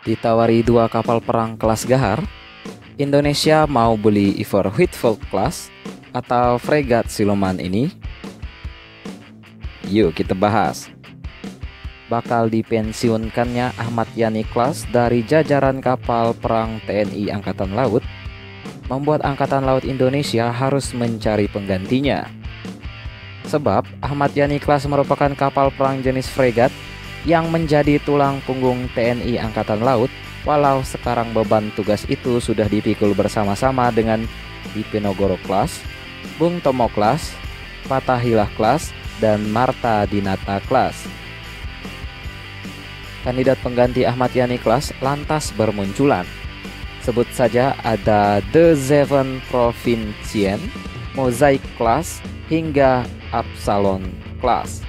Ditawari dua kapal perang kelas Gahar, Indonesia mau beli Iver Huitfeldt class atau fregat siluman ini? Yuk kita bahas. Bakal dipensiunkannya Ahmad Yani class dari jajaran kapal perang TNI Angkatan Laut membuat Angkatan Laut Indonesia harus mencari penggantinya. Sebab Ahmad Yani class merupakan kapal perang jenis fregat yang menjadi tulang punggung TNI Angkatan Laut, walau sekarang beban tugas itu sudah dipikul bersama-sama dengan Diponegoro class, Bung Tomo class, Fathaillah class, dan Marta Dinata class. Kandidat pengganti Ahmad Yani class lantas bermunculan. Sebut saja ada The Zeven Provinciën, Mosaic class, hingga Absalon class.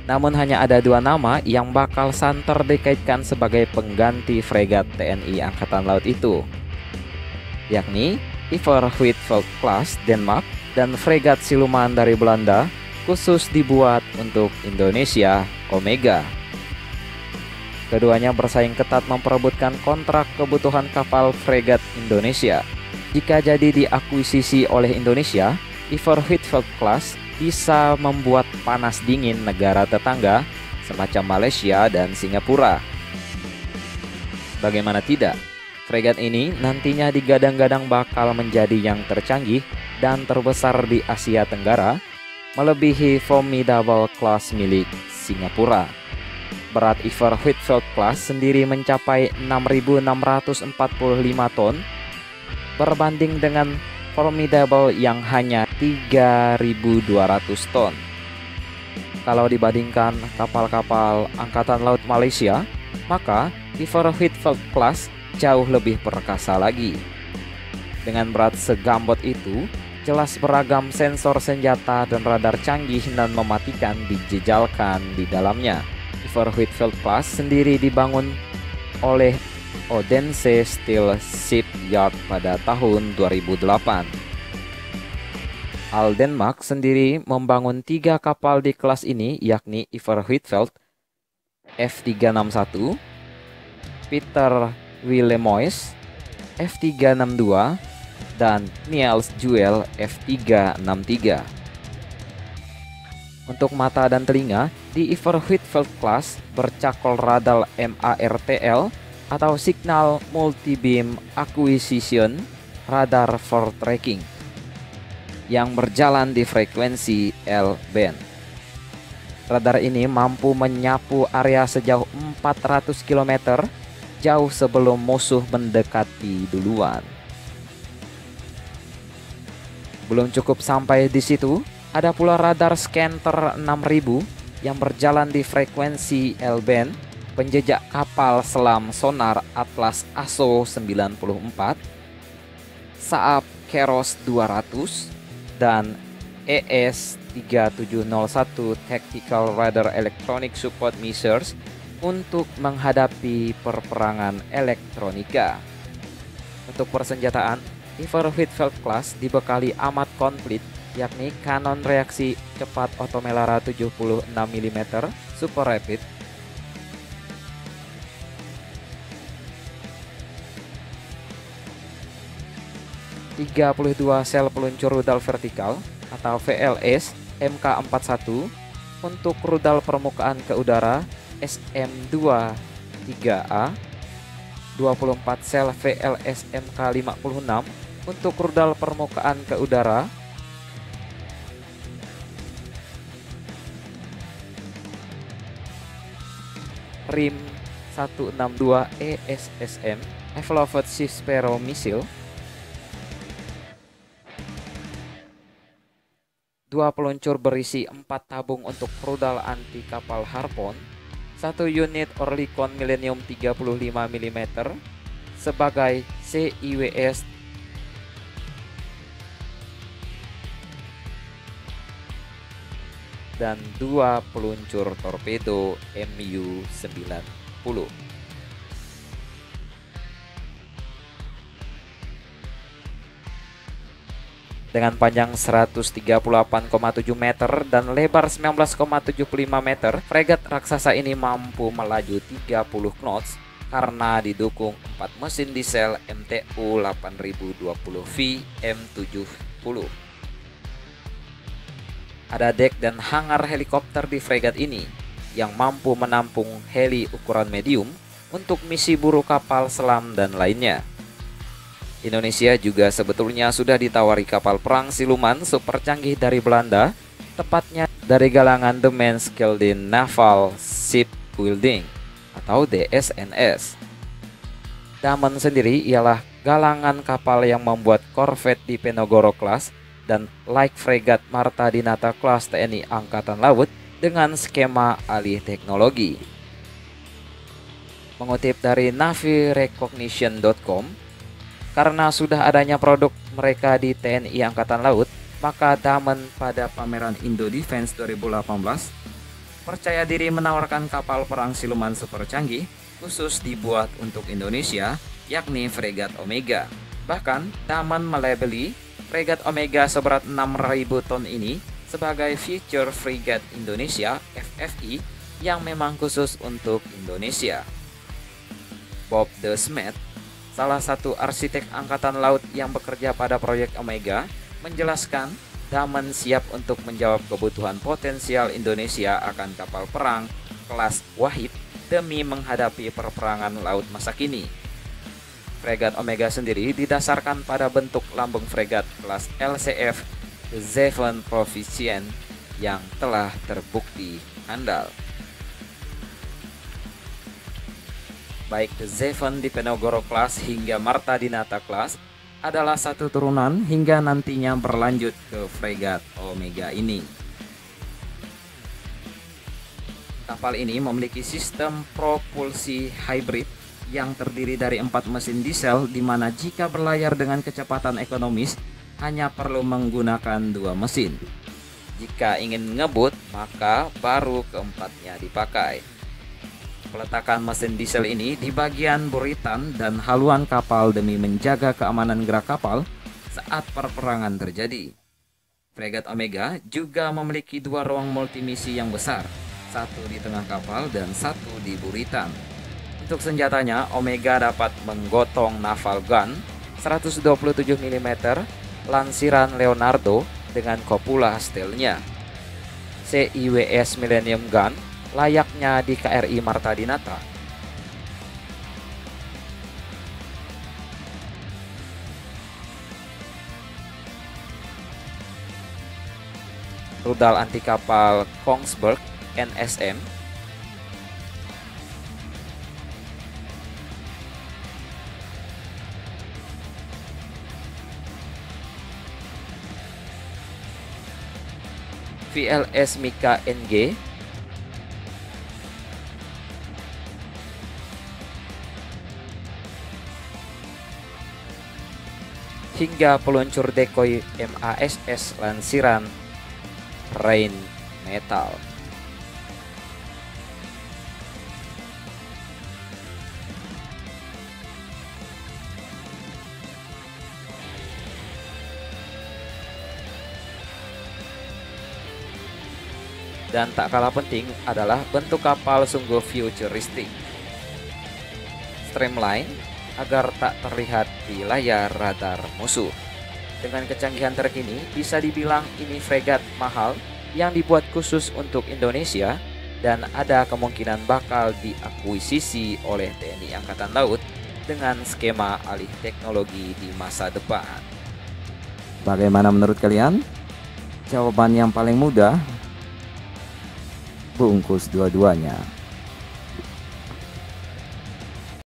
Namun hanya ada dua nama yang bakal santer dikaitkan sebagai pengganti fregat TNI Angkatan Laut itu, yakni Iver Huitfeldt class Denmark dan fregat siluman dari Belanda khusus dibuat untuk Indonesia, Omega. Keduanya bersaing ketat memperebutkan kontrak kebutuhan kapal fregat Indonesia. Jika jadi diakuisisi oleh Indonesia, Iver Huitfeldt class bisa membuat panas dingin negara tetangga semacam Malaysia dan Singapura. Bagaimana tidak, fregat ini nantinya digadang-gadang bakal menjadi yang tercanggih dan terbesar di Asia Tenggara, melebihi Formidable class milik Singapura. Berat Iver Huitfeldt class sendiri mencapai 6.645 ton, berbanding dengan Formidable yang hanya 3.200 ton. Kalau dibandingkan kapal-kapal Angkatan Laut Malaysia, maka Iver Huitfeldt class jauh lebih perkasa lagi. Dengan berat segambot itu, jelas beragam sensor senjata dan radar canggih dan mematikan dijejalkan di dalamnya. Iver Huitfeldt class sendiri dibangun oleh Odense Steel Shipyard pada tahun 2008. Denmark sendiri membangun 3 kapal di kelas ini, yakni Iver Huitfeldt, F361, Peter Willemoes, F362, dan Niels Juel, F363. Untuk mata dan telinga, di Iver Huitfeldt class bercakol radar MARTL atau Signal Multi-Beam Acquisition Radar for Tracking yang berjalan di frekuensi L-band. Radar ini mampu menyapu area sejauh 400 km jauh sebelum musuh mendekati duluan. Belum cukup sampai di situ, ada pula radar Scanter 6000 yang berjalan di frekuensi L-band, penjejak kapal selam sonar Atlas ASO 94, Saab Keros 200, dan ES 3701 Tactical Radar Electronic Support Measures untuk menghadapi perperangan elektronika. Untuk persenjataan, Iver Huitfeldt class dibekali amat komplit, yakni kanon reaksi cepat Otomelara 76 mm Super Rapid, 32 sel peluncur rudal vertikal atau VLS Mk41 untuk rudal permukaan ke udara SM23A, 24 sel VLS Mk56 untuk rudal permukaan ke udara, RIM 162 ESSM Evolved Sea Sparrow Missile, 2 peluncur berisi 4 tabung untuk rudal anti kapal Harpoon, 1 unit Oerlikon Millennium 35 mm sebagai CIWS dan 2 peluncur torpedo MU-90. Dengan panjang 138,7 meter dan lebar 19,75 meter, fregat raksasa ini mampu melaju 30 knots karena didukung 4 mesin diesel MTU 8020V M70. Ada dek dan hangar helikopter di fregat ini yang mampu menampung heli ukuran medium untuk misi buru kapal selam dan lainnya. Indonesia juga sebetulnya sudah ditawari kapal perang siluman super canggih dari Belanda, tepatnya dari galangan The Manskeldin Naval Shipbuilding atau DSNS. Damen sendiri ialah galangan kapal yang membuat korvet di Penogoro Class dan light frigate Marta Dinata Class TNI Angkatan Laut dengan skema alih teknologi. Mengutip dari navirecognition.com, karena sudah adanya produk mereka di TNI Angkatan Laut, maka Damen pada pameran Indo Defense 2018 percaya diri menawarkan kapal perang siluman super canggih khusus dibuat untuk Indonesia, yakni fregat Omega. Bahkan Damen melabeli fregat Omega seberat 6.000 ton ini sebagai Future Frigate Indonesia (FFI) yang memang khusus untuk Indonesia. Bob De Smet, salah satu arsitek angkatan laut yang bekerja pada proyek Omega, menjelaskan Damen siap untuk menjawab kebutuhan potensial Indonesia akan kapal perang kelas Wahid demi menghadapi perperangan laut masa kini. Fregat Omega sendiri didasarkan pada bentuk lambung fregat kelas LCF The Zephon Proficient yang telah terbukti andal. Baik The Zephon di Penogoro Class hingga Marta Dinata Class adalah satu turunan hingga nantinya berlanjut ke fregat Omega ini. Kapal ini memiliki sistem propulsi hybrid yang terdiri dari 4 mesin diesel, di mana jika berlayar dengan kecepatan ekonomis hanya perlu menggunakan 2 mesin. Jika ingin ngebut, maka baru keempatnya dipakai. Peletakan mesin diesel ini di bagian buritan dan haluan kapal demi menjaga keamanan gerak kapal saat perperangan terjadi. Fregat Omega juga memiliki 2 ruang multimisi yang besar, satu di tengah kapal dan satu di buritan. Untuk senjatanya, Omega dapat menggotong naval gun 127 mm lansiran Leonardo dengan kopula steelnya. CIWS Millennium Gun layaknya di KRI Marta Dinata. Rudal anti kapal Kongsberg NSM, VLS Mika NG, hingga peluncur decoy MASS lansiran Rain Metal. Dan tak kalah penting adalah bentuk kapal sungguh futuristik, streamline agar tak terlihat di layar radar musuh. Dengan kecanggihan terkini, bisa dibilang ini fregat mahal yang dibuat khusus untuk Indonesia dan ada kemungkinan bakal diakuisisi oleh TNI Angkatan Laut dengan skema alih teknologi di masa depan. Bagaimana menurut kalian? Jawaban yang paling mudah, bungkus dua-duanya.